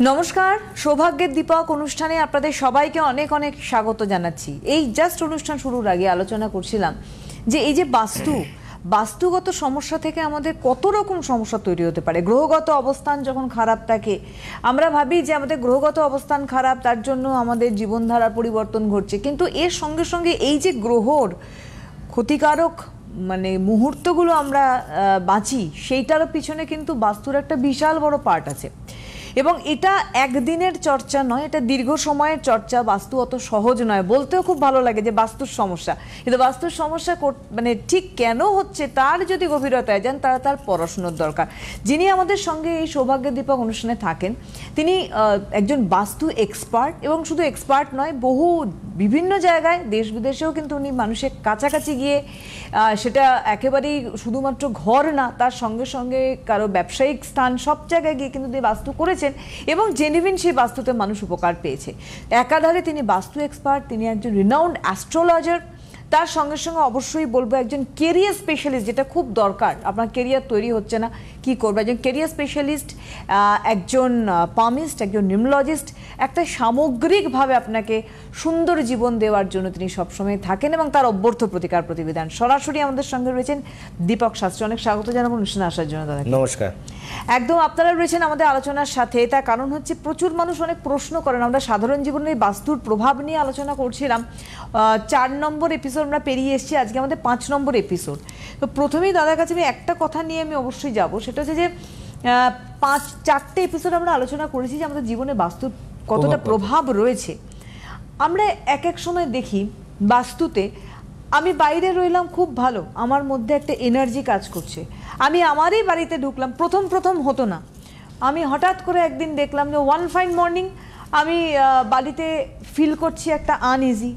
নমস্কার, সৌভাগ্যের দীপক অনুষ্ঠানে আপনাদের সবাইকে অনেক অনেক স্বাগত জানাচ্ছি। এই জাস্ট অনুষ্ঠান শুরুর আগে আলোচনা করছিলাম যে এই যে বাস্তুগত সমস্যা থেকে আমাদের কত রকম সমস্যা তৈরি হতে পারে। গ্রহগত অবস্থান যখন খারাপ থাকে আমরা ভাবি যে আমাদের গ্রহগত অবস্থান খারাপ, তার জন্য আমাদের জীবনধারার পরিবর্তন ঘটছে, কিন্তু এর সঙ্গে সঙ্গে এই যে গ্রহর ক্ষতিকারক মুহূর্তগুলো আমরা বাঁচি, সেইটারও পিছনে কিন্তু বাস্তুর একটা বিশাল বড় পার্ট আছে। এবং এটা একদিনের চর্চা নয়, এটা দীর্ঘ সময়ের চর্চা। বাস্তু অত সহজ নয়, বলতেও খুব ভালো লাগে যে বাস্তুর সমস্যা, কিন্তু বাস্তুর সমস্যা ঠিক কেন হচ্ছে তার যদি গভীরতায় যান তার পড়াশুনোর দরকার। যিনি আমাদের সঙ্গে এই সৌভাগ্যের দীপক অনুষ্ঠানে থাকেন তিনি একজন বাস্তু এক্সপার্ট, এবং শুধু এক্সপার্ট নয়, বিভিন্ন জায়গায় দেশ বিদেশেও কিন্তু উনি মানুষের কাছাকাছি গিয়ে সেটা একেবারেই শুধুমাত্র ঘর না, তার সঙ্গে সঙ্গে কারো ব্যবসায়িক স্থান, সব জায়গায় গিয়ে কিন্তু তিনি বাস্তু করেছেন এবং জেনুইন সেই বাস্তুতে মানুষ উপকার পেয়েছে। একাধারে তিনি বাস্তু এক্সপার্ট, তিনি একজন রিনাউন্ড অ্যাস্ট্রোলজার, তার সঙ্গে সঙ্গে অবশ্যই বলবো একজন কেরিয়ার স্পেশালিস্ট, যেটা খুব দরকার। আপনার কেরিয়ার তৈরি হচ্ছে না, কি করবে? একজন কেরিয়ার স্পেশালিস্ট, একজন পামিস্ট, একজন নিউমোলজিস্ট, একটা সামগ্রিকভাবে আপনাকে সুন্দর জীবন দেওয়ার জন্য তিনি সবসময় থাকেন, এবং তার অভ্যর্থ প্রতিকার প্রতিবিধান। সরাসরি আমাদের সঙ্গে রয়েছেন দীপক শাস্ত্রী। অনেক স্বাগত জানাবো অনুষ্ঠানে আসার জন্য দাদা। নমস্কার। একদম আপনারা রয়েছেন আমাদের আলোচনার সাথে, তার কারণ হচ্ছে প্রচুর মানুষ অনেক প্রশ্ন করেন। আমরা সাধারণ জীবনে বাস্তুর প্রভাব নিয়ে আলোচনা করছিলাম, 4 নম্বর এপিসোড আমরা পেরিয়ে এসেছি, আজকে আমাদের 5 নম্বর এপিসোড। তো প্রথমেই দাদার কাছে আমি একটা কথা নিয়ে আমি অবশ্যই যাব, সেটা হচ্ছে যে 4টে এপিসোড আমরা আলোচনা করেছি যে আমাদের জীবনে বাস্তুর কতটা প্রভাব রয়েছে। আমরা এক এক সময় দেখি বাস্তুতে, আমি বাইরে রইলাম খুব ভালো, আমার মধ্যে একটা এনার্জি কাজ করছে, আমি আমারই বাড়িতে ঢুকলাম, প্রথম হতো না, আমি হঠাৎ করে একদিন দেখলাম যে ওয়ান ফাইন মর্নিং আমি বাড়িতে ফিল করছি একটা আনইজি,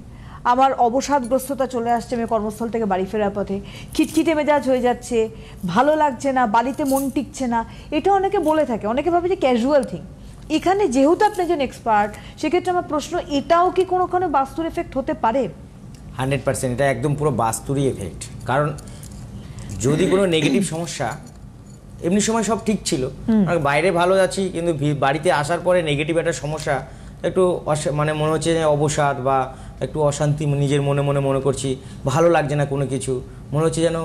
আমার অবসাদগ্রস্ততা চলে আসছে, আমি কর্মস্থল থেকে বাড়ি ফেরার পথে খিটখিটে মেজাজ হয়ে যাচ্ছে, ভালো লাগছে না, বাড়িতে মন টিকছে না। এটা অনেকে বলে থাকে, অনেকে ভাবে যে ক্যাজুয়াল থিং। এখানে যেহেতু আপনি একজন এক্সপার্ট, সেক্ষেত্রে আমার প্রশ্ন, এটাও কি কোনোখানে বাস্তুর এফেক্ট হতে পারে? 100% এটা একদম পুরো বাস্তুরই এফেক্ট। কারণ যদি কোনো নেগেটিভ সমস্যা, এমনি সময় সব ঠিক ছিল, বাইরে ভালো যাচ্ছি, কিন্তু বাড়িতে আসার পরে নেগেটিভ একটা সমস্যা, একটু মনে হচ্ছে যে অবসাদ বা একটু অশান্তি নিজের মনে করছি, ভালো লাগছে না কোনো কিছু, মনে হচ্ছে যেন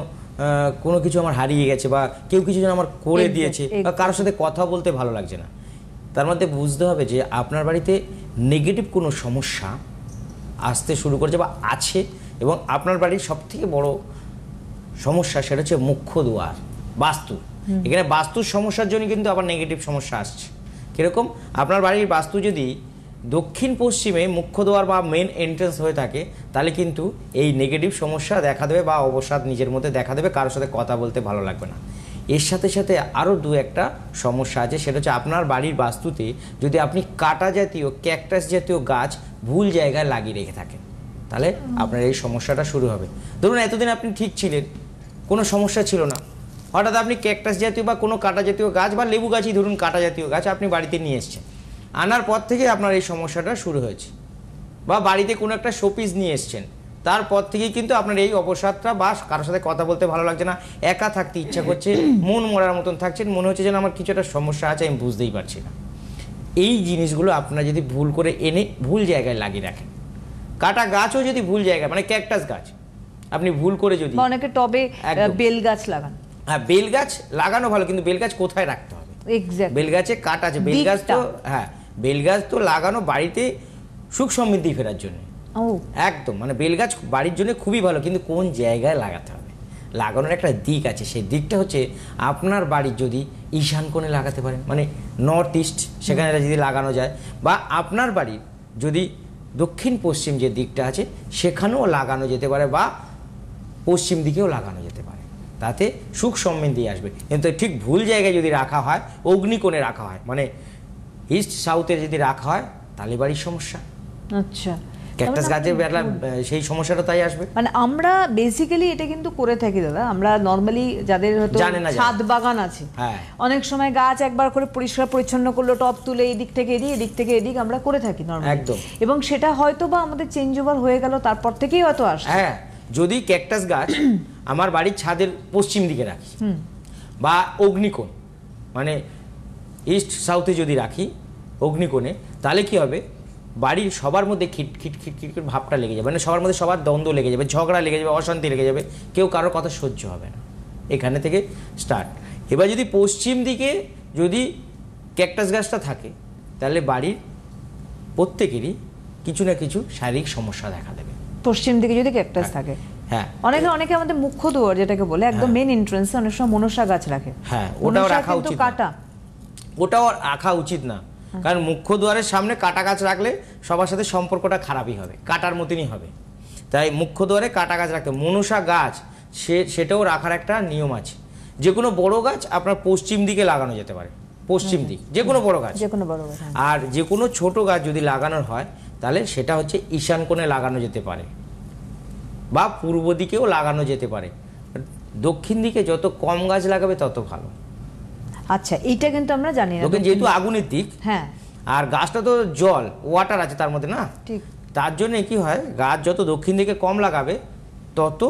কোনো কিছু আমার হারিয়ে গেছে, বা কেউ কিছু যেন আমার করে দিয়েছে, বা কারোর সাথে কথা বলতে ভালো লাগছে না। তার মধ্যে বুঝতে হবে যে আপনার বাড়িতে নেগেটিভ কোনো সমস্যা আসতে শুরু করেছে বা আছে, এবং আপনার বাড়ির সবথেকে বড় সমস্যা সেটা হচ্ছে মুখ্য দুয়ার, বাস্তু। এখানে বাস্তুর সমস্যার জন্য কিন্তু আবার নেগেটিভ সমস্যা আসছে। কীরকম? আপনার বাড়ির বাস্তু যদি দক্ষিণ পশ্চিমে মুখ্য দুয়ার বা মেন এন্ট্রেন্স হয়ে থাকে, তাহলে কিন্তু এই নেগেটিভ সমস্যা দেখা দেবে বা অবসাদ নিজের মধ্যে দেখা দেবে, কারোর সাথে কথা বলতে ভালো লাগবে না। এর সাথে সাথে আরও একটা সমস্যা আছে, সেটা হচ্ছে আপনার বাড়ির বাস্তুতে যদি আপনি কাটা জাতীয়, ক্যাকটাস জাতীয় গাছ ভুল জায়গায় লাগিয়ে রেখে থাকেন, তাহলে আপনার এই সমস্যাটা শুরু হবে। ধরুন এতদিন আপনি ঠিক ছিলেন, কোনো সমস্যা ছিল না, হঠাৎ আপনি ক্যাকটাস জাতীয় বা কোনো কাটা জাতীয় গাছ, বা লেবু গাছই ধরুন কাটা জাতীয় গাছ আপনি বাড়িতে নিয়ে এসছেন, আনার পর থেকে আপনার এই সমস্যাটা শুরু হয়েছে। বা বাড়িতে কোনো একটা শোপিস নিয়ে এসছেন, তারপর থেকেই কিন্তু আপনার এই অবসাদটা, বা কারোর সাথে কথা বলতে ভালো লাগছে না, একা থাকতে ইচ্ছা করছে, মন মরার মতন থাকছেন, মনে হচ্ছে যেন আমার কিছু একটা সমস্যা আছে, আমি বুঝতেই পারছি না। এই জিনিসগুলো আপনারা যদি ভুল করে এনে ভুল জায়গায় লাগিয়ে রাখেন, কাটা গাছও যদি ভুল জায়গায়, মানে ক্যাকটাস গাছ আপনি ভুল করে যদি, অনেকে টবে বেল গাছ লাগান, হ্যাঁ বেল গাছ লাগানো ভালো, কিন্তু বেল গাছ কোথায় রাখতে হবে? বেল গাছে কাট আছে, বেল গাছ তো, হ্যাঁ বেল গাছ তো লাগানো বাড়িতে সুখ সমৃদ্ধি ফেরার জন্য, একদম মানে বেল গাছ বাড়ির জন্য খুবই ভালো, কিন্তু কোন জায়গায় লাগাতে হবে, লাগানোর একটা দিক আছে। সেই দিকটা হচ্ছে আপনার বাড়ির যদি ঈশান কোণে লাগাতে পারেন, মানে নর্থ ইস্ট, সেখানে যদি লাগানো যায়, বা আপনার বাড়ির যদি দক্ষিণ পশ্চিম যে দিকটা আছে সেখানেও লাগানো যেতে পারে, বা পশ্চিম দিকেও লাগানো যেতে পারে, তাতে সুখ সমৃদ্ধি আসবে। কিন্তু ঠিক ভুল জায়গায় যদি রাখা হয়, অগ্নিকোণে রাখা হয়, মানে ইস্ট সাউথে যদি রাখা হয়, তাহলে বাড়ির সমস্যা। আচ্ছা, ক্যাকটাস গাছের বেলা সেই সমস্যাটা তাই আসবে। মানে আমরা বেসিক্যালি এটা কিন্তু করে থাকি দাদা, আমরা নরমালি যাদের হয়তো ছাদ বাগান আছে, অনেক সময় গাছ একবার করে পরিষ্কার পরিচ্ছন্ন করলো, টব তুলে এদিক থেকে এদিক, এদিক থেকে এদিক আমরা করে থাকি নরমালি, একদম। এবং সেটা হয়তো বা আমাদের চেঞ্জ ওভার হয়ে গেল, তারপর থেকেই হয়তো আসে। হ্যাঁ, যদি ক্যাকটাস গাছ আমার বাড়ির ছাদের পশ্চিম দিকে রাখি, বা অগ্নিকোণ মানে ইস্ট সাউথে যদি রাখি, অগ্নিকোণে, তাহলে কি হবে, বাড়ির সবার মধ্যে খিট খিট খিট খিট খিট ভাবটা লেগে যাবে, মানে সবার মধ্যে সবার দ্বন্দ্ব লেগে যাবে, ঝগড়া লেগে যাবে, অশান্তি লেগে যাবে, কেউ কারোর কথা সহ্য হবে না। এখানে থেকে স্টার্ট। এবার যদি পশ্চিম দিকে যদি ক্যাকটাস গাছটা থাকে, তাহলে বাড়ির প্রত্যেকেরই কিছু না কিছু শারীরিক সমস্যা দেখা দেবে। পশ্চিম দিকে যদি ক্যাকটাস থাকে, হ্যাঁ, অনেকে আমাদের মুখ্য দুয়ার যেটাকে বলে একদম মেন এন্ট্রান্সে অনেক সময় মনসা গাছ রাখে। হ্যাঁ, ওটাও রাখা উচিত, কাটা, ওটাও রাখা উচিত না, কারণ মুখ্য দুয়ারের সামনে কাটা গাছ রাখলে সবার সাথে সম্পর্কটা খারাপই হবে, কাটার মতনই হবে। তাই মুখ্য দুয়ারে কাটা গাছ রাখতে, মনসা গাছ সেটাও রাখার একটা নিয়ম আছে। যে কোনো বড় গাছ আপনার পশ্চিম দিকে লাগানো যেতে পারে, পশ্চিম দিক, যে কোনো বড় গাছ, যে কোনো বড় গাছ। আর যে কোনো ছোট গাছ যদি লাগানোর হয় তাহলে সেটা হচ্ছে ঈশান কোণে লাগানো যেতে পারে বা পূর্ব দিকেও লাগানো যেতে পারে। দক্ষিণ দিকে যত কম গাছ লাগাবে তত ভালো। আচ্ছা, এইটা কিন্তু আমরা জানি না, দক্ষিণ যেহেতু আগুনের দিক, হ্যাঁ, আর গাছটা তো জল, ওয়াটার আছে তার মধ্যে না, ঠিক। তার জন্য কি হয়, গাছ যত দক্ষিণ দিকে কম লাগাবে তত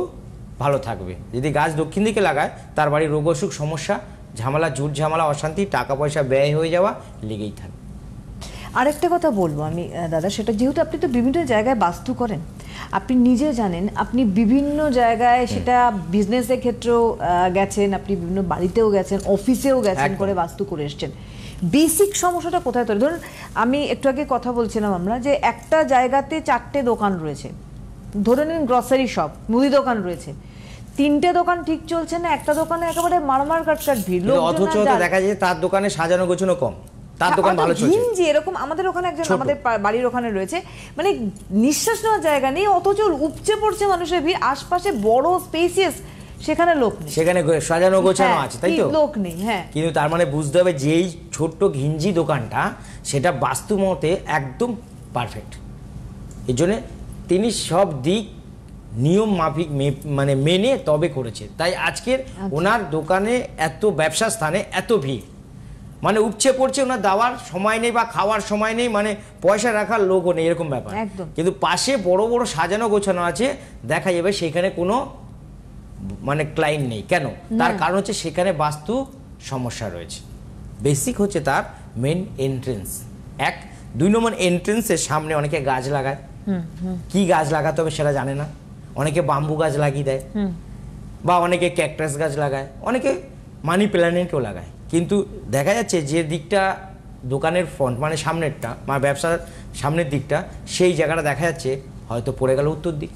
ভালো থাকবে। যদি গাছ দক্ষিণ দিকে লাগায়, তার বাড়ির রোগ অসুখ সমস্যা, ঝামেলা, ঝুট ঝামেলা, অশান্তি, টাকা পয়সা ব্যয় হয়ে যাওয়া লেগেই থাকবে। আরেকটা কথা বলবো আমি দাদা, সেটা যেহেতু আপনি তো বিভিন্ন জায়গায় বাস্তু করেন, আপনি নিজে জানেন, আপনি বিভিন্ন জায়গায়, সেটা বিজনেসের ক্ষেত্রেও গেছেন, আপনি বিভিন্ন বাড়িতেও গেছেন, অফিসেও গেছেন, করে বাস্তু করে এসছেন। বেসিক সমস্যাটা কোথায় তৈরি? ধরুন আমি একটু আগে কথা বলছিলাম আমরা যে একটা জায়গাতে 4টে দোকান রয়েছে, ধরে নিন গ্রসারি শপ, মুদি দোকান রয়েছে, 3টে দোকান ঠিক চলছে না, একটা দোকানে একেবারে মারমার কাটকাট ভিড়, অথচ দেখা যায় তার দোকানে সাজানো গোছানো কম, তার দোকান ভালো চলছে। এরকম আমাদের ওখানে একজন, আমাদের বাড়ির ওখানে রয়েছে, মানে নিঃশ্বাস নেওয়ার জায়গা নেই, অথচ উপচে পড়ছে মানুষের ভিড়, আশপাশে বড় স্পেসিয়াস, সেখানে লোক নেই, সেখানে সাজানো গোছানো আছে, তাই তো, লোক নেই। হ্যাঁ, কিন্তু তার মানে বুঝতে হবে যেই ছোট্ট ঘিঞ্জি দোকানটা, সেটা বাস্তু মতে একদম পারফেক্ট। এই জন্য তিনি সব দিক নিয়ম মাফিক মানে মেনে তবে করেছে, তাই আজকের ওনার দোকানে এত ব্যবসা স্থানে এত ভিড়, মানে উপচে পড়ছে, ওনার দেওয়ার সময় নেই বা খাওয়ার সময় নেই, মানে পয়সা রাখার লোকও নেই, এরকম ব্যাপার। কিন্তু পাশে বড় বড় সাজানো গোছানো আছে, দেখা যাবে সেখানে কোনো মানে ক্লায়েন্ট নেই। কেন? তার কারণ হচ্ছে সেখানে বাস্তু সমস্যা রয়েছে। বেসিক হচ্ছে তার মেন এন্ট্রেন্স, 2 নম্বর এন্ট্রেন্সের সামনে অনেকে গাছ লাগায়, কি গাছ লাগাতে হবে সেটা জানে না, অনেকে বাম্বু গাছ লাগিয়ে দেয়, বা অনেকে ক্যাকটাস গাছ লাগায়, অনেকে মানি প্ল্যান্টও লাগায়। কিন্তু দেখা যাচ্ছে যে দিকটা দোকানের ফ্রন্ট, মানে সামনেরটা, মানে ব্যবসার সামনের দিকটা, সেই জায়গাটা দেখা যাচ্ছে হয়তো পড়ে গেল উত্তর দিক,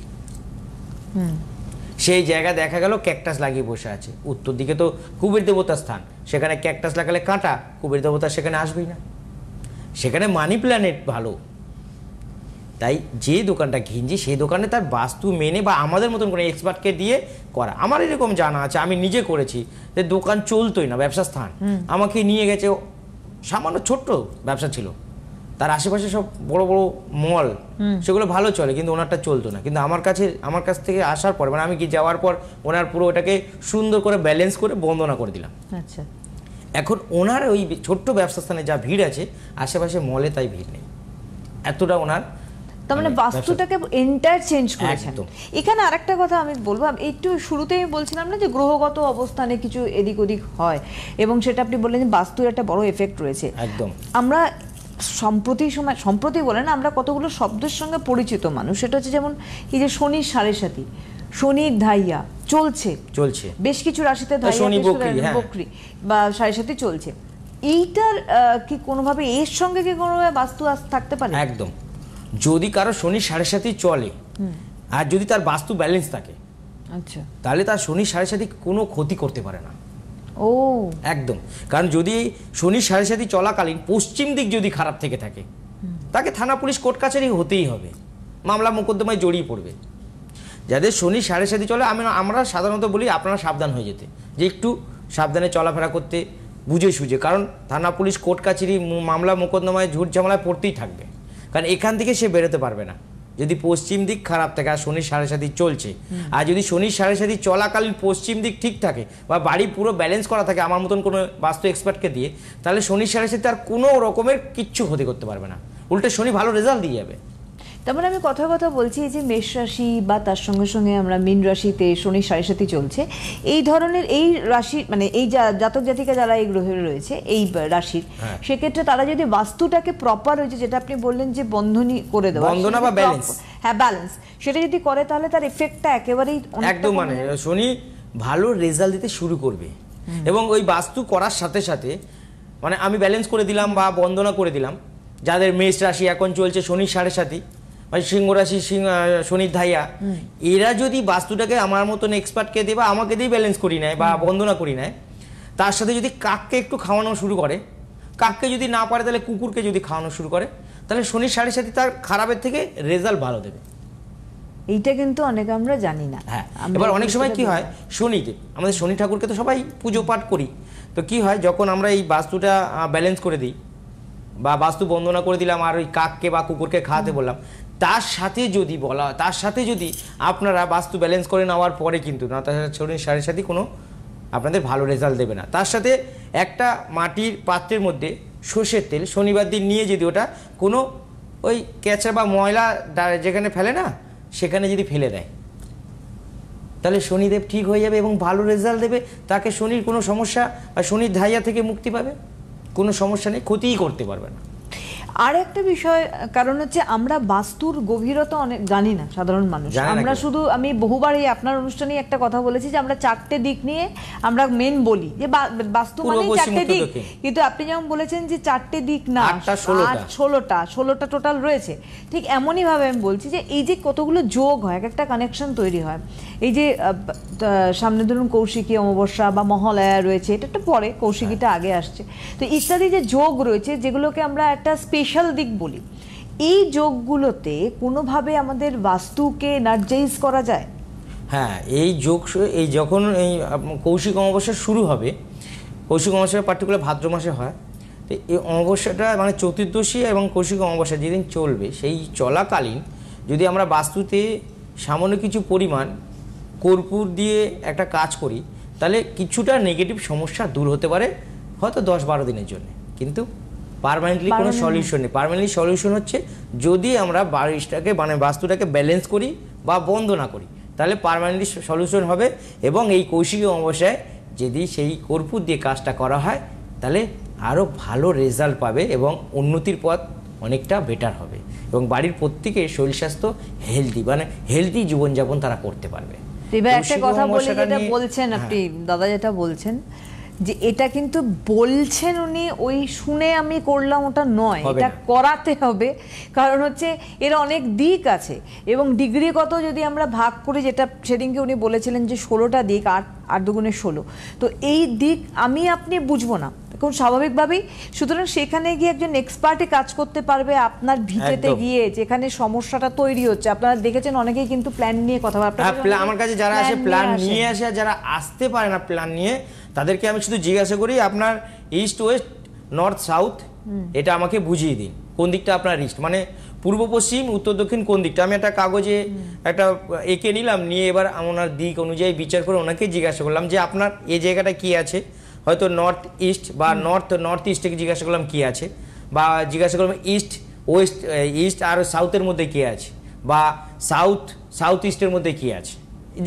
সেই জায়গা দেখা গেল ক্যাকটাস লাগিয়ে বসে আছে। উত্তর দিকে তো কুবের দেবতার স্থান, সেখানে ক্যাকটাস লাগালে কাঁটা, কুবের দেবতা সেখানে আসবেই না, সেখানে মানি প্ল্যানেট ভালো। তাই যে দোকানটা ঘিঞ্জি, সেই দোকানে তার বাস্তু মেনে বা আমাদের মতন কোনো এক্সপার্টকে দিয়ে করা। আমার এরকম জানা আছে, আমি নিজে করেছি, যে দোকান চলতোই না, ব্যবসা স্থান, আমাকে নিয়ে গেছে, সামান্য ছোট্ট ব্যবসা ছিল, তার আশেপাশে সব বড় বড় মল, সেগুলো ভালো চলে, কিন্তু ওনারটা চলতো না। কিন্তু আমার কাছ থেকে আসার পর, মানে আমি কি যাওয়ার পর ওনার পুরো ওটাকে সুন্দর করে ব্যালেন্স করে বন্দনা করে দিলাম। আচ্ছা, এখন ওনার ওই ছোট্ট ব্যবসা স্থানে যা ভিড় আছে, আশেপাশে মলে তাই ভিড় নেই, এতটা ওনার, তার মানে বাস্তুটাকে এন্টায়ার চেঞ্জ করেছেন। এখানে আরেকটা কথা আমি বলবো, একটু শুরুতেই আমি বলছিলাম না যে গ্রহগত অবস্থানে কিছু এদিক ওদিক হয়, এবং সেটা আপনি বললেন যে বাস্তুর একটা বড় এফেক্ট রয়েছে। একদম। আমরা সম্প্রতি বলেন, আমরা কতগুলো শব্দের সঙ্গে পরিচিত মানুষ, সেটা হচ্ছে যেমন এই যে শনির সাড়ে সাথী, শনির ধাইয়া চলছে, বেশ কিছু রাশিতে ধাইয়া বকরি বা সাড়ে সাথী চলছে, এইটার কি কোনোভাবে এর সঙ্গে কি কোনোভাবে বাস্তু থাকতে পারে? একদম। যদি কারো শনির সাড়ে সাথী চলে, আর যদি তার বাস্তু ব্যালেন্স থাকে, আচ্ছা, তাহলে তার শনির সাড়ে সাথী কোনো ক্ষতি করতে পারে না। ও, একদম। কারণ যদি শনির সাড়ে সাথী চলাকালীন পশ্চিম দিক যদি খারাপ থেকে থাকে, তাকে থানা পুলিশ কোর্ট কাছারি হতেই হবে, মামলা মোকদ্দমায় জড়িয়ে পড়বে। যাদের শনির সাড়ে সাথী চলে, আমরা সাধারণত বলি আপনারা সাবধান হয়ে যেতে, যে একটু সাবধানে চলাফেরা করতে, বুঝে সুঝে, কারণ থানা পুলিশ কোর্ট কাছারি মামলা মোকদ্দমায় ঝুট ঝামেলায় পড়তেই থাকবে, কারণ এখান থেকে সে বেরোতে পারবে না যদি পশ্চিম দিক খারাপ থাকে আর শনির সাড়ে সাথী চলছে। আর যদি শনির সাড়ে সাথী চলাকালীন পশ্চিম দিক ঠিক থাকে বা বাড়ি পুরো ব্যালেন্স করা থাকে আমার মতন কোনো বাস্তু এক্সপার্টকে দিয়ে, তাহলে শনির সাড়ে সাথী আর কোনো রকমের কিচ্ছু ক্ষতি করতে পারবে না, উল্টে শনি ভালো রেজাল্ট দিয়ে যাবে। তার মানে আমি কথা বলছি এই যে মেষ রাশি বা তার সঙ্গে সঙ্গে আমরা মীন রাশিতে শনি সাড়ে সাথী চলছে, এই ধরনের এই রাশি মানে এই জাতক জাতিকা যারা এই গ্রহে রয়েছে এই রাশির, সেক্ষেত্রে তারা যদি বাস্তুটাকে প্রপার হয়েছে যেটা আপনি বললেন যে বন্ধনী করে দেওয়া, বন্ধনা বা ব্যালেন্স, হ্যাঁ ব্যালেন্স, সেটা যদি করে তাহলে তার এফেক্টটা একেবারেই একদম মানে শনি ভালো রেজাল্ট দিতে শুরু করবে। এবং ওই বাস্তু করার সাথে সাথে মানে আমি ব্যালেন্স করে দিলাম বা বন্দনা করে দিলাম, যাদের মেষ রাশি এখন চলছে শনির সাড়ে সাথী, মানে সিংহ রাশি শনির ধাইয়া, এরা যদি বাস্তুটাকে আমার মতন এক্সপার্টকে দিয়ে বা আমাকে দিয়ে ব্যালেন্স করি নেয় বা বন্দনা করি নেয়, তার সাথে যদি কাককে একটু খাওয়ানো শুরু করে, কাককে যদি না পারে তাহলে কুকুরকে যদি খাওয়ানো শুরু করে, তাহলে শনির সাড়ে সাথী তার খারাপের থেকে রেজাল্ট ভালো দেবে। এইটা কিন্তু অনেকে আমরা জানি না। হ্যাঁ, এবার অনেক সময় কি হয়, শনিতে আমাদের শনি ঠাকুরকে তো সবাই পুজো পাঠ করি, তো কি হয় যখন আমরা এই বাস্তুটা ব্যালেন্স করে দিই বা বাস্তু বন্দনা করে দিলাম আর ওই কাককে বা কুকুরকে খাওয়াতে বললাম, তার সাথে যদি বলা, তার সাথে যদি আপনারা বাস্তু ব্যালেন্স করে নেওয়ার পরে কিন্তু না, তার শনির সাড়ে সাথে কোনো আপনাদের ভালো রেজাল্ট দেবে না। তার সাথে একটা মাটির পাত্রের মধ্যে সর্ষের তেল শনিবার দিন নিয়ে যদি ওটা কোনো ওই ক্যাচা বা ময়লা যেখানে ফেলে না, সেখানে যদি ফেলে দেয়, তাহলে শনিদেব ঠিক হয়ে যাবে এবং ভালো রেজাল্ট দেবে। তাকে শনির কোনো সমস্যা বা শনির ধাইয়া থেকে মুক্তি পাবে, কোনো সমস্যা নেই, ক্ষতিই করতে পারবে না। আর একটা বিষয়, কারণ হচ্ছে আমরা বাস্তুর গভীরতা অনেক জানি না সাধারণ মানুষ। আমরা শুধু, আমি বহুবার এই আপনার অনুষ্ঠানে একটা কথা বলেছি যে আমরা চারটে দিক নিয়ে আমরা মেন বলি যে বাস্তু মানে চারটে দিক, কিন্তু আপনি যেমন বলেছেন যে চারটে দিক না, 16টা টোটাল রয়েছে। ঠিক এমনই ভাবে আমি বলছি যে এই যে কতগুলো যোগ হয়, একটা কানেকশন তৈরি হয়, এই যে সামনে ধরুন কৌশিকী অমাবস্যা বা মহালয়া রয়েছে, এটা একটা পরে, কৌশিকীটা আগে আসছে, তো ইত্যাদি যে যোগ রয়েছে যেগুলোকে আমরা একটা স্পেশাল দিক বলি, এই যোগগুলোতে কোনোভাবে আমাদের বাস্তুকে এনার্জাইজ করা যায়? হ্যাঁ, এই যোগ এই যখন এই কৌশিক অমাবস্যা শুরু হবে, কৌশিক অমাবস্যা পার্টিকুলার ভাদ্র মাসে হয়, তো এই অমাবস্যাটা মানে চতুর্দশী এবং কৌশিক অমাবস্যা যেদিন চলবে, সেই চলাকালীন যদি আমরা বাস্তুতে সামান্য কিছু পরিমাণ কর্পূর দিয়ে একটা কাজ করি, তাহলে কিছুটা নেগেটিভ সমস্যা দূর হতে পারে, হয়তো 10-12 দিনের জন্য, কিন্তু পার্মানেন্টলি কোনো সলিউশন নেই। পার্মানেন্টলি সলিউশন হচ্ছে যদি আমরা বাড়িটাকে মানে বাস্তুটাকে ব্যালেন্স করি বা বন্ধ না করি, তাহলে পার্মানেন্টলি সলিউশন হবে। এবং এই কৌশিকী অমাবস্যায় যদি সেই কর্পূর দিয়ে কাজটা করা হয়, তাহলে আরও ভালো রেজাল্ট পাবে এবং উন্নতির পথ অনেকটা বেটার হবে এবং বাড়ির প্রত্যেকের শরীর স্বাস্থ্য হেলদি, মানে হেলদি জীবনযাপন তারা করতে পারবে। এবার একটা কথা বলি, যেটা বলছেন আপনি দাদা, যেটা বলছেন যে এটা কিন্তু বলছেন উনি ওই শুনে আমি করলাম ওটা নয়, এটা করাতে হবে। কারণ হচ্ছে এর অনেক দিক আছে এবং ডিগ্রিগত যদি আমরা ভাগ করি, যেটা সেদিনকে উনি বলেছিলেন যে 16টা দিক, 8 দুগুণে 16, তো এই দিক আমি আপনি বুঝবো না খুব স্বাভাবিকভাবেই। সুতরাং সেখানে গিয়ে একজন এক্সপার্টে কাজ করতে পারবে আপনার ভিটেতে গিয়ে, যেখানে সমস্যাটা তৈরি হচ্ছে। আপনারা দেখেছেন অনেকেই কিন্তু প্ল্যান নিয়ে কথা বলে, আমার কাছে যারা আসে প্ল্যান নিয়ে আসে, যারা আসতে পারে না প্ল্যান নিয়ে, তাদেরকে আমি শুধু জিজ্ঞাসা করি আপনার ইস্ট ওয়েস্ট নর্থ সাউথ এটা আমাকে বুঝিয়ে দিন, কোন দিকটা আপনার ইস্ট মানে পূর্ব পশ্চিম উত্তর দক্ষিণ কোন দিকটা। আমি একটা কাগজে একটা এঁকে নিলাম, নিয়ে এবার ওনার দিক অনুযায়ী বিচার করে ওনাকে জিজ্ঞাসা করলাম যে আপনার এই জায়গাটা কি আছে, হয়তো নর্থ ইস্ট বা নর্থ ইস্টকে জিজ্ঞাসা করলাম কি আছে, বা জিজ্ঞাসা করলাম ইস্ট ওয়েস্ট ইস্ট আর সাউথের মধ্যে কি আছে, বা সাউথ ইস্টের মধ্যে কি আছে,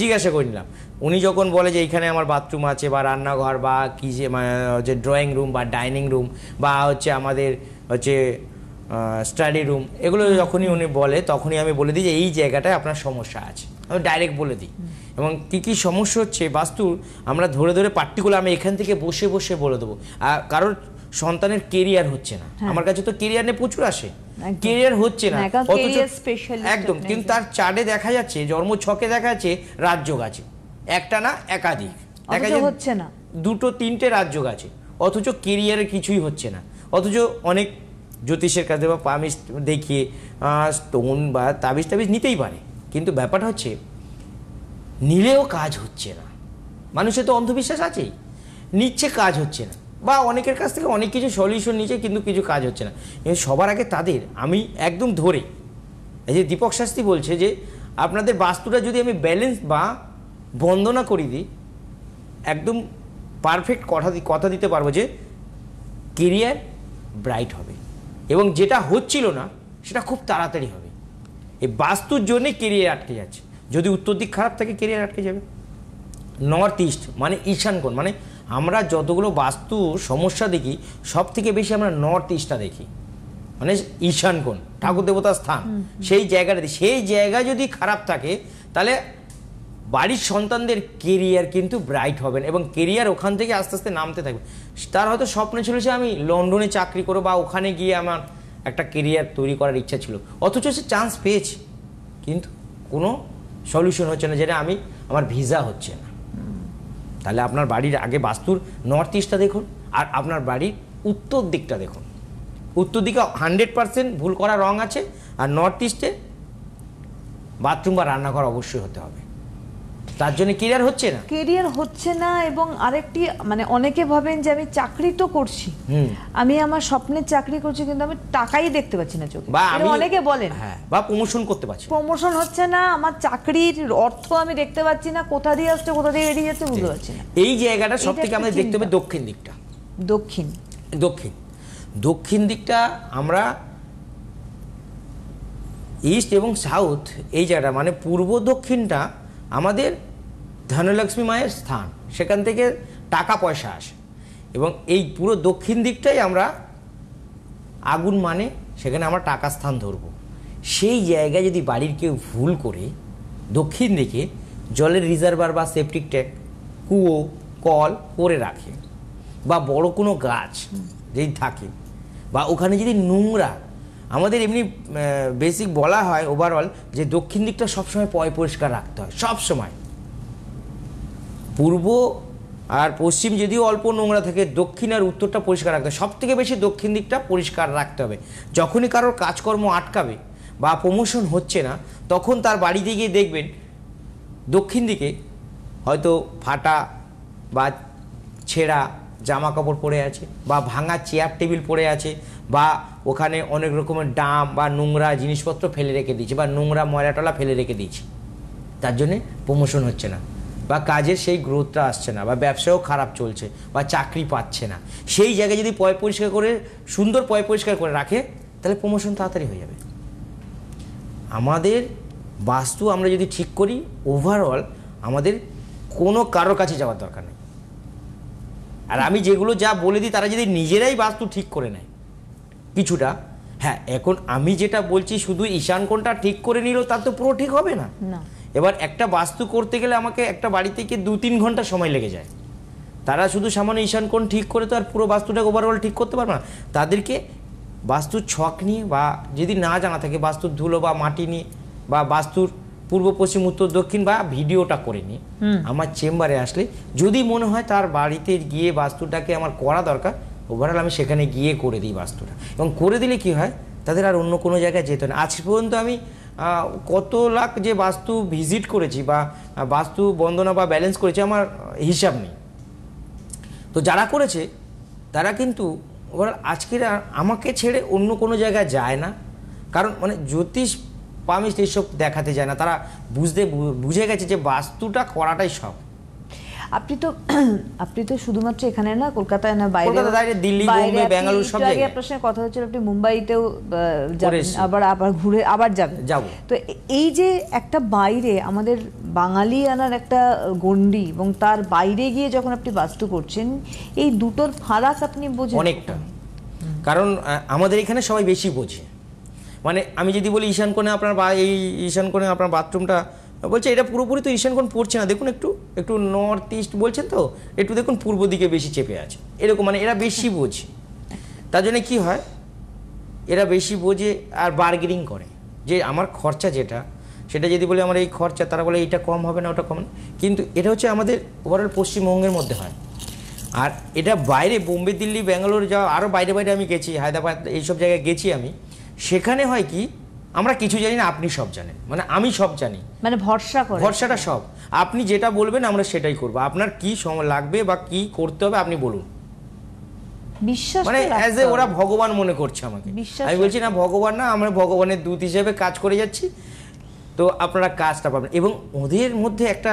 জিজ্ঞাসা করে নিলাম। উনি যখন বলে যে এইখানে আমার বাথরুম আছে বা রান্নাঘর বা কি যে ড্রয়িং রুম বা ডাইনিং রুম বা হচ্ছে আমাদের হচ্ছে স্টাডি রুম, এগুলো যখনই উনি বলে তখনই আমি বলে দিই যে এই জায়গাটায় আপনার সমস্যা আছে, আমি ডাইরেক্ট বলে দিই। এবং কী কী সমস্যা হচ্ছে বাস্তুর আমরা ধরে ধরে পার্টিকুলার আমি এখান থেকে বসে বসে বলে দেবো। আর কারোর সন্তানের কেরিয়ার হচ্ছে না, আমার কাছে তো কেরিয়ার নিয়ে প্রচুর আসে, কেরিয়ার হচ্ছে না একদম, কিন্তু তার চার্টে দেখা যাচ্ছে, জন্ম ছকে দেখা যাচ্ছে রাজযোগ আছে, একটা না একাধিক, হচ্ছে না, 2-3টে রাজযোগ আছে, অথচ কেরিয়ারে কিছুই হচ্ছে না। অথচ অনেক জ্যোতিষের কাছে বা পামিশ দেখিয়ে স্টোন বা তাবিজ নিতেই পারে, কিন্তু ব্যাপারটা হচ্ছে নিলেও কাজ হচ্ছে না। মানুষের তো অন্ধবিশ্বাস আছেই, নিচ্ছে কাজ হচ্ছে না, বা অনেকের কাছ থেকে অনেক কিছু সলিউশন নিচ্ছে কিন্তু কিছু কাজ হচ্ছে না। কিন্তু সবার আগে তাদের আমি একদম ধরে, এই যে দীপক শাস্ত্রী বলছে যে আপনাদের বাস্তুটা যদি আমি ব্যালেন্স বা বন্দনা করি দিই, একদম পারফেক্ট কথা দিতে পারবো যে কেরিয়ার ব্রাইট হবে এবং যেটা হচ্ছিল না সেটা খুব তাড়াতাড়ি হবে। এই বাস্তুর জন্যে কেরিয়ার আটকে যাচ্ছে। যদি উত্তর দিক খারাপ থাকে কেরিয়ার আটকে যাবে। নর্থ ইস্ট মানে ঈশান কোণ, মানে আমরা যতগুলো বাস্তু সমস্যা দেখি সব থেকে বেশি আমরা নর্থ ইস্টটা দেখি, মানে ঈশান কোণ ঠাকুর দেবতার স্থান, সেই জায়গাটাতে, সেই জায়গা যদি খারাপ থাকে তাহলে বাড়ির সন্তানদের কেরিয়ার কিন্তু ব্রাইট হবে না এবং কেরিয়ার ওখান থেকে আস্তে আস্তে নামতে থাকবে। তার হয়তো স্বপ্ন ছিল যে আমি লন্ডনে চাকরি করবো বা ওখানে গিয়ে আমার একটা কেরিয়ার তৈরি করার ইচ্ছা ছিল, অথচ সে চান্স পেয়েছে কিন্তু কোনো সলিউশন হচ্ছে না, যেটা আমার ভিসা হচ্ছে না। তাহলে আপনার বাড়ির আগে বাস্তুর নর্থ ইস্টটা দেখুন আর আপনার বাড়ির উত্তর দিকটা দেখুন। উত্তর দিকে 100% ভুল করা রং আছে, আর নর্থ ইস্টে বাথরুম বা রান্নাঘর অবশ্যই হতে হবে। তার জন্য কেরিয়ার হচ্ছে না। এবং আরেকটি মানে অনেকে ভাবেন যে আমি চাকরি তো করছি, আমি আমার স্বপ্নের চাকরি করছি, কিন্তু আমি টাকাই দেখতে পাচ্ছি না চোখে, অনেকে বলেন। হ্যাঁ, বা প্রমোশন করতে পারছি, প্রমোশন হচ্ছে না, আমার চাকরির অর্থ আমি দেখতে পাচ্ছি না, কোথা দিয়ে আসছে কোথা দিয়ে বেরিয়ে যাচ্ছে বুঝতে পারছি না। এই জায়গাটা সব থেকে আমাদের দেখতে হবে দক্ষিণ দিকটা। দক্ষিণ দিকটা আমরা ইস্ট এবং সাউথ, এই জায়গাটা মানে পূর্ব দক্ষিণটা আমাদের ধনলক্ষ্মী মায়ের স্থান, সেখান থেকে টাকা পয়সা আসে এবং এই পুরো দক্ষিণ দিকটাই আমরা আগুন মানে সেখানে আমরা টাকা স্থান ধরবো। সেই জায়গায় যদি বাড়ির কেউ ভুল করে দক্ষিণ দিকে জলের রিজার্ভার বা সেপটিক ট্যাঙ্ক, কুয়ো, কল করে রাখে, বা বড় কোনো গাছ যদি থাকে, বা ওখানে যদি নোংরা, আমাদের এমনি বেসিক বলা হয় ওভারঅল যে দক্ষিণ দিকটা সবসময় পরিষ্কার রাখতে হয়, সবসময়। পূর্ব আর পশ্চিম যদিও অল্প নোংরা থাকে, দক্ষিণ আর উত্তরটা পরিষ্কার রাখতে হয়। সব থেকে বেশি দক্ষিণ দিকটা পরিষ্কার রাখতে হবে। যখনই কারোর কাজকর্ম আটকাবে বা প্রমোশন হচ্ছে না, তখন তার বাড়িতে গিয়ে দেখবেন দক্ষিণ দিকে হয়তো ফাটা বা ছেঁড়া জামা কাপড় পড়ে আছে, বা ভাঙা চেয়ার টেবিল পড়ে আছে, বা ওখানে অনেক রকমের ডাম বা নোংরা জিনিসপত্র ফেলে রেখে দিয়েছে, বা নোংরা ময়লাটলা ফেলে রেখে দিয়েছে। তার জন্যে প্রমোশন হচ্ছে না, বা কাজের সেই গ্রোথটা আসছে না, বা ব্যবসাও খারাপ চলছে, বা চাকরি পাচ্ছে না। সেই জায়গায় যদি পরিষ্কার করে, সুন্দর পরিষ্কার করে রাখে, তাহলে প্রমোশন তাড়াতাড়ি হয়ে যাবে। আমাদের বাস্তু আমরা যদি ঠিক করি, ওভারঅল আমাদের কোনো কারোর কাছে যাওয়ার দরকার নেই। আর আমি যেগুলো যা বলে দিই, তারা যদি নিজেরাই বাস্তু ঠিক করে নেয় কিছুটা, হ্যাঁ, এখন আমি যেটা বলছি শুধু ঈশান কোণটা ঠিক করে নিলেও তার তো পুরো ঠিক হবে না। এবার একটা বাস্তু করতে গেলে আমাকে একটা বাড়ি থেকে 2-3 ঘন্টা সময় লেগে যায়। তারা শুধু সামান্য ঈশান কোণ ঠিক করে তো আর পুরো বাস্তুটাকে ওভারঅল ঠিক করতে পারবে না। তাদেরকে বাস্তুর ছক নিয়ে, বা যদি না জানা থাকে বাস্তুর ধুলো বা মাটি নিয়ে, বা বাস্তুর পূর্ব পশ্চিম উত্তর দক্ষিণ, বা ভিডিওটা করে নিয়ে আমার চেম্বারে আসলে যদি মনে হয় তার বাড়িতে গিয়ে বাস্তুটাকে আমার করা দরকার, ওভারঅল আমি সেখানে গিয়ে করে দিই বাস্তুটা। এবং করে দিলে কি হয়, তাদের আর অন্য কোনো জায়গায় যেতে না। আজ পর্যন্ত আমি কত লাখ যে বাস্তু ভিজিট করেছি বা বাস্তু বন্দনা বা ব্যালেন্স করেছি, আমার হিসাব নেই। তো যারা করেছে তারা কিন্তু ওভারঅল আজকের আমাকে ছেড়ে অন্য কোনো জায়গায় যায় না। কারণ মানে জ্যোতিষ পামিস্ট এইসব দেখাতে যায় না, তারা বুঝে গেছে যে বাস্তুটা করাটাই সব। আপনি তো শুধুমাত্র এখানে না, কলকাতায় না, বাইরে, দিল্লি, বোম্বে, বেঙ্গালুরু সব জায়গায়। আপনার সঙ্গে কথা হচ্ছিল আপনি মুম্বাইতেও যাবেন, আবার ঘুরে আবার যাবেন। তো এই যে একটা বাইরে আমাদের বাঙালি আনার একটা গণ্ডি, এবং তার বাইরে গিয়ে যখন আপনি বাস্তু করছেন, এই দুটোর ফারাক আপনি বোঝেন অনেকটা। কারণ আমাদের এখানে সবাই বেশি বোঝে। মানে আমি যদি বলি ঈশান কোণে আপনার, বা এই ঈশান কোণে আপনার বাথরুমটা, বলছে এটা পুরোপুরি তো ঈশান কোণ পড়ছে না, দেখুন একটু নর্থ ইস্ট বলছেন তো, একটু দেখুন পূর্ব দিকে বেশি চেপে আছে, এরকম। মানে এরা বেশি বোঝে। তার জন্য কি হয়, এরা বেশি বোঝে আর বার্গেনিং করে যে আমার খরচা যেটা, সেটা যদি বলি আমার এই খরচা, তারা বলে এইটা কম হবে না, ওটা কম না। কিন্তু এটা হচ্ছে আমাদের ওভারঅল পশ্চিমবঙ্গের মধ্যে হয়। আর এটা বাইরে বোম্বে, দিল্লি, ব্যাঙ্গালোর, যা আরও বাইরে আমি গেছি, হায়দ্রাবাদ, এইসব জায়গায় গেছি আমি। সেখানে হয় কি, আমরা কিছু জানি না, আপনি সব জানেন, মানে আমি সব জানি, মানে ভরসাটা সব আপনি যেটা বলবেন আমরা সেটাই করবো। আপনার কি সময় লাগবে বা কি করতে হবে আপনি বলুন। বিশ্বাস, মানে অ্যাজ এ ওরা ভগবান মনে করছে আমাকে। আমি বলছি না ভগবান না, আমরা ভগবানের দূত হিসেবে কাজ করে যাচ্ছি, তো আপনারা কাজটা পাবেন। এবং ওদের মধ্যে একটা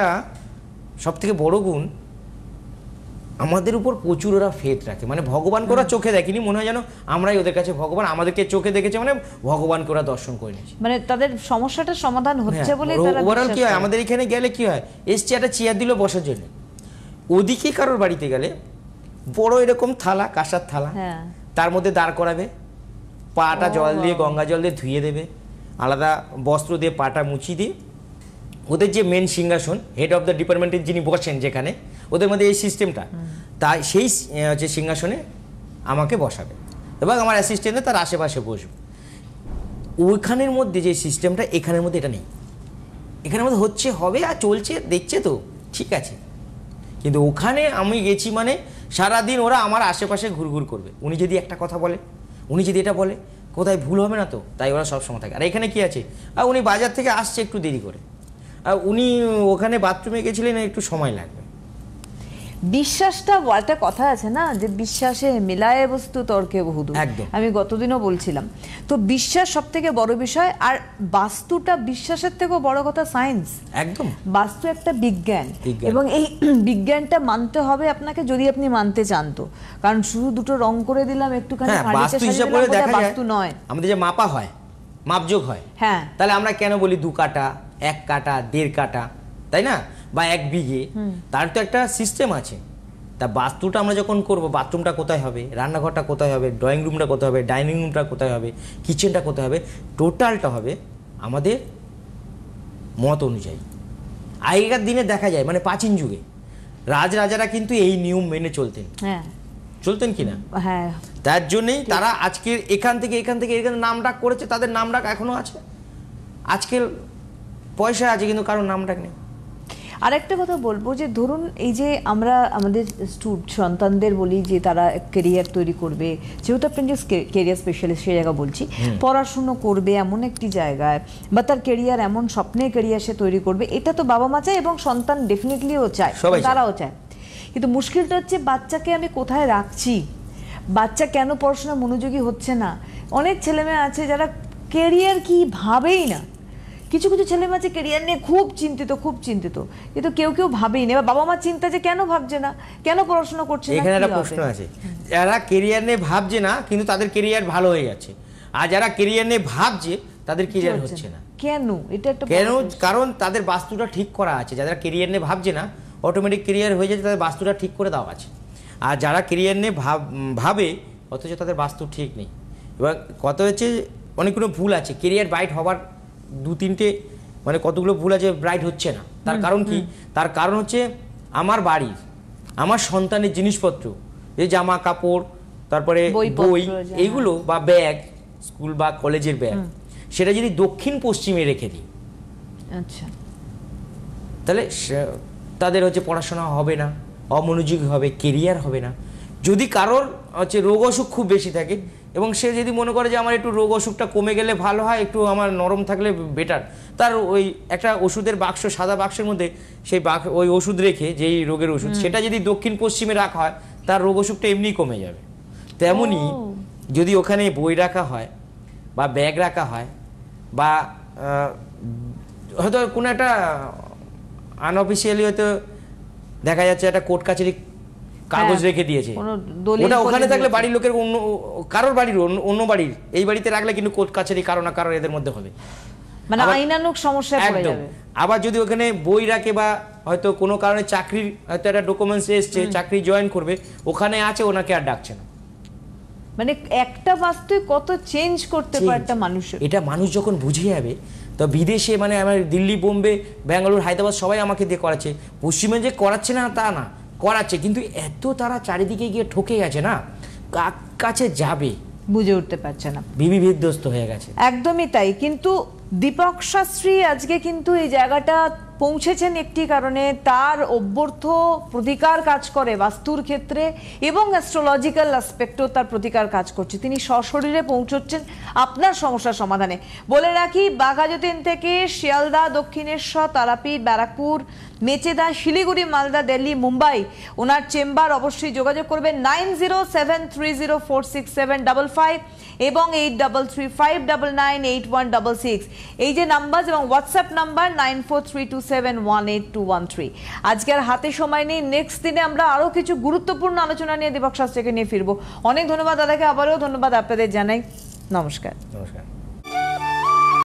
সব থেকে বড় গুণ, আমাদের উপর প্রচুর ওরা ফেথ রাখে, মানে ভগবানকে ওরা চোখে দেখেনি, মনে হয় যেন আমরাই ওদের কাছে ভগবান, আমাদেরকে চোখে দেখেছে মানে ভগবানকে ওরা দর্শন করে নিয়েছে, মানে তাদের সমস্যাটার সমাধান হচ্ছে বলে তারা ওভারঅল বিশ্বাস কি হয় করে। আমাদের এখানে গেলে কি হয়, এসছে একটা চেয়ার দিল বসার জন্য, ওদিকে কারোর বাড়িতে গেলে বড় এরকম থালা, কাঁসার থালা, হ্যাঁ তার মধ্যে দাঁড় করাবে, পাটা জল দিয়ে গঙ্গা জল দিয়ে ধুয়ে দেবে, আলাদা বস্ত্র দিয়ে পাটা মুছিয়ে দিয়ে ওদের যে মেন সিংহাসন, হেড অফ দ্য ডিপার্টমেন্টের যিনি বসেন যেখানে, ওদের মধ্যে এই সিস্টেমটা, তাই সেই যে সিংহাসনে আমাকে বসাবে এবং আমার অ্যাসিস্ট্যান্টে তার আশেপাশে বসবে। ওইখানের মধ্যে যে সিস্টেমটা এখানের মধ্যে এটা নেই, এখানের মধ্যে হচ্ছে হবে আর চলছে দেখছে তো ঠিক আছে, কিন্তু ওখানে আমি গেছি মানে সারাদিন ওরা আমার আশেপাশে ঘুরঘুর করবে, উনি যদি একটা কথা বলে, উনি যদি এটা বলে কোথায় ভুল হবে না তো, তাই ওরা সবসময় থাকে। আর এখানে কি আছে, আর উনি বাজার থেকে আসছে একটু দেরি করে, আর উনি ওখানে বাথরুমে গেছিলেন একটু সময় লাগবে। বিশ্বাসটা একটা কথা আছে না, যে বিশ্বাসে মিলায় বস্তু তর্কে বহুদূর, একদম। আমি গতদিনও বলছিলাম। তো বিশ্বাস সব থেকে বড় বিষয়, আর বাস্তুটা বিশ্বাসের থেকেও বড় কথা সায়েন্স। একদম, বাস্তু একটা বিজ্ঞান, বিজ্ঞান। এবং এই বিজ্ঞানটা মানতে হবে আপনাকে যদি আপনি মানতে চান তো, কারণ শুধু দুটো রং করে দিলাম একটুখানি হ্যাঁ ফার্নিচার বাস্তু সাজিয়ে হিসাব দিলাম, করে ওটা দেখা যায় বাস্তু নয়। আমাদের যে মাপা হয়, মাপযোগ হয়, হ্যাঁ তাহলে আমরা কেন বলি 2 কাটা, 1 কাটা, 1.5 কাটা, তাই না, বা 1 বিঘে, তার তো একটা সিস্টেম আছে। তা বাস্তুটা আমরা যখন করব, বাথরুমটা কোথায় হবে, রান্নাঘরটা কোথায় হবে, ড্রয়িং রুমটা কোথায় হবে, ডাইনিং রুমটা কোথায় হবে, কিচেনটা কোথায় হবে, টোটালটা হবে আমাদের মত অনুযায়ী। আগেকার দিনে দেখা যায় মানে প্রাচীন যুগে রাজরাজারা কিন্তু এই নিয়ম মেনে হ্যাঁ চলতেন কিনা, হ্যাঁ তার জন্যই তারা আজকের এখান থেকে এখানে নাম ডাক করেছে, তাদের নাম ডাক এখনো আছে। আজকের পয়সা আছে কিন্তু কারোর নাম ডাক নেই। আর একটা কথা বলবো, যে ধরুন এই যে আমরা আমাদের সন্তানদের বলি যে তারা কেরিয়ার তৈরি করবে, যেহেতু আপনি যে কেরিয়ার স্পেশালিস্ট সেই জায়গা বলছি, পড়াশুনো করবে এমন একটি জায়গায়, বা তার কেরিয়ার এমন স্বপ্নের কেরিয়ার সে তৈরি করবে, এটা তো বাবা মা চায় এবং সন্তান ডেফিনেটলিও চায়, সবাই চায়। তারাও চায়। কিন্তু মুশকিলটা হচ্ছে বাচ্চাকে আমি কোথায় রাখছি, বাচ্চা কেন পড়াশোনা মনোযোগী হচ্ছে না। অনেক ছেলেমেয়ে আছে যারা কেরিয়ার কি ভাবেই না, কিছু কিছু ছেলে মেয়ে আছে কেরিয়ার নিয়ে খুব চিন্তিত, কিন্তু কেউ ভাবেই না। বাবা মা চিন্তা যে কেন ভাবছে না, কেন পড়াশোনা করছে না। এখানে একটা প্রশ্ন আছে, যারা কেরিয়ার নিয়ে ভাবছে না কিন্তু তাদের কেরিয়ার ভালো হয়ে যাচ্ছে, আর যারা কেরিয়ার নিয়ে ভাবছে তাদের কেরিয়ার হচ্ছে না। কেন? এটা একটা কেন? কারণ তাদের বাস্তুটা ঠিক করা আছে। যারা কেরিয়ার নিয়ে ভাবছে না অটোমেটিক কেরিয়ার হয়ে যাচ্ছে, তাদের বাস্তুটা ঠিক করে দেওয়া আছে। আর যারা কেরিয়ার নিয়ে ভাবে অথচ তাদের বাস্তু ঠিক নেই। এবার কথা হচ্ছে অনেকগুলো ভুল আছে, কেরিয়ার ব্রাইট হবার 2-3টে মানে কতগুলো ভুল আছে, ব্রাইট হচ্ছে না। তার কারণ কি? তার কারণ হচ্ছে আমার বাড়ির, আমার সন্তানের জিনিসপত্র, এই জামা কাপড়, তারপরে বই, এইগুলো বা ব্যাগ, স্কুল বা কলেজের ব্যাগ, সেটা যদি দক্ষিণ পশ্চিমে রেখে দিই, আচ্ছা, তাহলে তাদের হচ্ছে পড়াশোনা হবে না, অমনোযোগী হবে, কেরিয়ার হবে না। যদি কারোর হচ্ছে রোগ অসুখ খুব বেশি থাকে এবং সে যদি মনে করে যে আমার একটু রোগ অসুখটা কমে গেলে ভালো হয়, একটু আমার নরম থাকলে বেটার, তার ওই একটা ওষুধের বাক্স, সাদা বাক্সের মধ্যে সেই ওই ওষুধ রেখে, যেই রোগের ওষুধ, সেটা যদি দক্ষিণ পশ্চিমে রাখা হয় তার রোগ অসুখটা এমনি কমে যাবে। তেমনি যদি ওখানে বই রাখা হয় বা ব্যাগ রাখা হয় বা হয়তো কোনো একটা আনঅফিসিয়ালি হয়তো দেখা যাচ্ছে একটা কোর্ট কাছারি কাগজ রেখে দিয়েছে, ওটা ওখানে থাকলে বাড়ির লোকের অন্য কারোর বাড়ির অন্য বাড়ির এই বাড়িতে রাখলে কিন্তু কোর্ট কাছারি কারো না কারো এদের মধ্যে হবে, মানে আইনানুগ সমস্যায় পড়ে যাবে। আবার যদি ওখানে বই রাখে বা হয়তো কোনো কারণে চাকরির হয়তো একটা ডকুমেন্টস এসছে, চাকরি জয়েন করবে, ওখানে আছে, ওনাকে আর ডাকছে না। মানে একটা বাস্তুই কত চেঞ্জ করতে পারে একটা মানুষের। এটা মানুষ যখন বুঝে যাবে, তো বিদেশে মানে আমার দিল্লি, বোম্বে, ব্যাঙ্গালোর, হায়দ্রাবাদ সবাই আমাকে দিয়ে করাচ্ছে। পশ্চিমে যে করাচ্ছে না তা না, করাচ্ছে, কিন্তু এত তারা চারিদিকে গিয়ে ঠকে গেছে না, কার কাছে যাবে বুঝে উঠতে পারছে না, বিবিধস্ত হয়ে গেছে। একদমই তাই। কিন্তু দীপক শাস্ত্রী আজকে কিন্তু এই জায়গাটা পৌঁছেছেন একটি কারণে, তার অভ্যর্থ প্রতিকার কাজ করে বাস্তুর ক্ষেত্রে এবং অ্যাস্ট্রোলজিক্যাল অ্যাসপেক্টও তার প্রতিকার কাজ করছে। তিনি সশরীরে পৌঁছচ্ছেন আপনার সমস্যার সমাধানে। বলে রাখি, বাঘাযতীন থেকে শিয়ালদা, দক্ষিণেশ্বর, তারাপীঠ, ব্যারাকপুর, মেচেদা, শিলিগুড়ি, মালদা, দিল্লি, মুম্বাই ওনার চেম্বার। অবশ্যই যোগাযোগ করবেন 9073046755 এবং 8335998166, এই যে নাম্বার, এবং হোয়াটসঅ্যাপ নাম্বার 9432 9717182213। আজকে আর হাতে সময় নেই, নেক্সট দিনে আমরা আরো কিছু গুরুত্বপূর্ণ আলোচনা নিয়ে দীপক শাস্ত্রীকে নিয়ে ফিরবো। অনেক ধন্যবাদ দাদাকে, আবারও ধন্যবাদ আপনাদের জানাই। নমস্কার। নমস্কার।